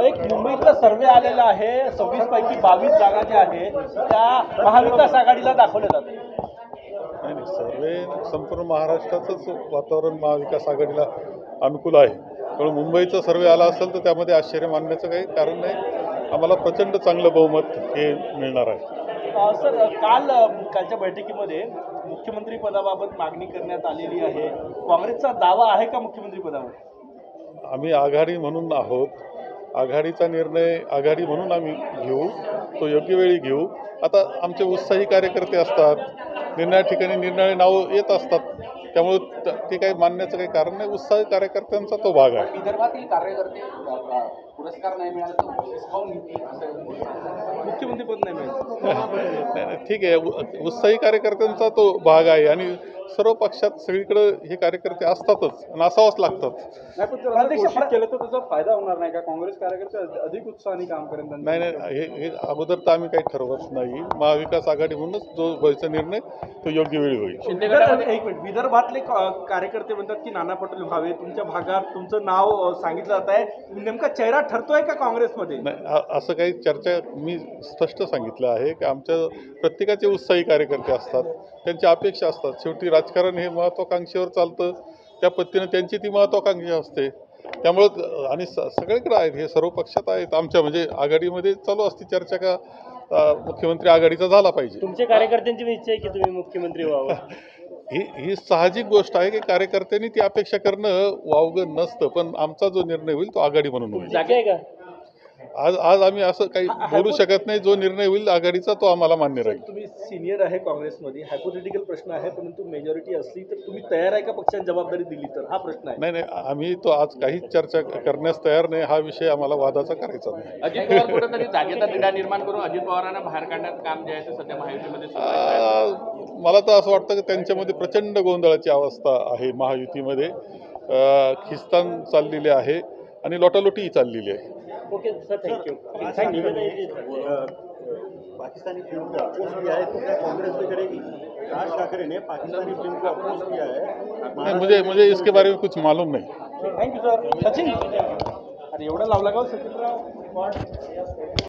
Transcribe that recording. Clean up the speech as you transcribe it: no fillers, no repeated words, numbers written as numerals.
एक मुंबईतला सर्वे आलेला आहे, 26 पैकी 22 जागा ज्या आहेत त्या महाविकास आघाडीला दाखवल्या जातात. नाही, सर्वे संपूर्ण महाराष्ट्राचंच वातावरण महाविकास आघाडीला अनुकूल आहे. त्यामुळे मुंबईचा सर्वे आला असेल तर त्यामध्ये आश्चर्य मानण्याचं काही कारण नाही. आम्हाला प्रचंड चांगलं बहुमत हे मिळणार आहे. सर, कालच्या बैठकीमध्ये मुख्यमंत्री पदाबाबत मागणी करण्यात आलेली आहे. काँग्रेसचा दावा आहे का मुख्यमंत्री पदावर? आम्ही आघाडी म्हणून आहोत. आघाडीचा निर्णय आघाडी म्हणून आम्ही घेऊ, तो योग्य वेळी घेऊ. आता आमचे उत्साही कार्यकर्ते असतात, निर्णया ठिकाणी निर्णय नावं येत असतात, त्यामुळे ते काही मानण्याचं काही कारण नाही. उत्साही कार्यकर्त्यांचा तो भाग आहे. विदर्भातील कार्यकर्ते पुरस्कार नाही मिळाला तर मुख्यमंत्रीपद नाही मिळालं. नाही, ठीक आहे. उत्साही कार्यकर्त्यांचा तो भाग आहे आणि सर्व पक्षात सगळीकडे हे कार्यकर्ते असतातच आणि असावंच लागतात. नाही, पण घोषित केलं तर त्याचा फायदा होणार नाही का? काँग्रेस कार्यकर्ते अधिक उत्साहाने काम करेल. नाही, हे अगोदर तर आम्ही काही ठरवत नाही. महाविकास आघाडी म्हणूनच जो व्हायचा निर्णय तो योग्य वेळी होईल. एक मिनिट, विदर्भातले कार्यकर्ते म्हणतात की नाना पटोले व्हावे. तुमच्या भागात तुमचं नाव सांगितलं जात आहे. नेमका चेहरा ठरतोय का काँग्रेसमध्ये? नाही, असं काही चर्चा मी स्पष्ट सांगितलं आहे की आमच्या प्रत्येकाचे उत्साही कार्यकर्ते असतात, त्यांच्या अपेक्षा असतात. शेवटी राजकारण हे महत्त्वाकांक्षेवर चालतं, त्या पद्धतीनं त्यांची ती महत्त्वाकांक्षा असते. त्यामुळं आणि सगळीकडे आहेत, हे सर्व पक्षात आहेत. आमच्या म्हणजे आघाडीमध्ये चालू असते चर्चा का मुख्यमंत्री आघाडीचा झाला पाहिजे. तुमच्या कार्यकर्त्यांची इच्छा आहे की तुम्ही मुख्यमंत्री व्हावं? ही साहजिक गोष्ट आहे की कार्यकर्त्यांनी ती अपेक्षा करणं वावगं नसतं, पण आमचा जो निर्णय होईल तो आघाडी म्हणून होईल. जागा आहे का? आज आम्ही असं काही बोलू शकत नाही. जो निर्णय होईल आघाडीचा तो आम्हाला मान्य राहील. तुम्ही सिनियर आहे काँग्रेसमध्ये, हायपोथेटिकल प्रश्न आहे, परंतु मेजॉरिटी असली तर तुम्ही तयार आहे का पक्षाने जबाबदारी दिली तर? हा प्रश्न आहे. नाही, आम्ही तो आज काहीच चर्चा करण्यास तयार नाही. हा विषय आम्हाला वादाचा करायचा नाही. अजित पवार कुठेतरी जागेचा तिढा निर्माण करून अजित पवारांना बाहेर काढण्याचं काम जे आहे ते सध्या महायुतीमध्ये सुरू आहे. मला तर असं वाटतं की त्यांच्यामध्ये प्रचंड गोंधळाची अवस्था आहे. महायुतीमध्ये खिस्तान चाललेली आहे आणि लोटालोटीही चाललेली आहे. Okay sir, thank you. Pakistani film को अपोज किया है तो क्या कांग्रेस भी करेगी? राज ठाकरे ने पाकिस्तानी फिल्म को अपोज किया है। मुझे इसके बारे में कुछ मालूम नहीं. Thank you sir. सचिन, अरे एवढं लावला का सचिनराव?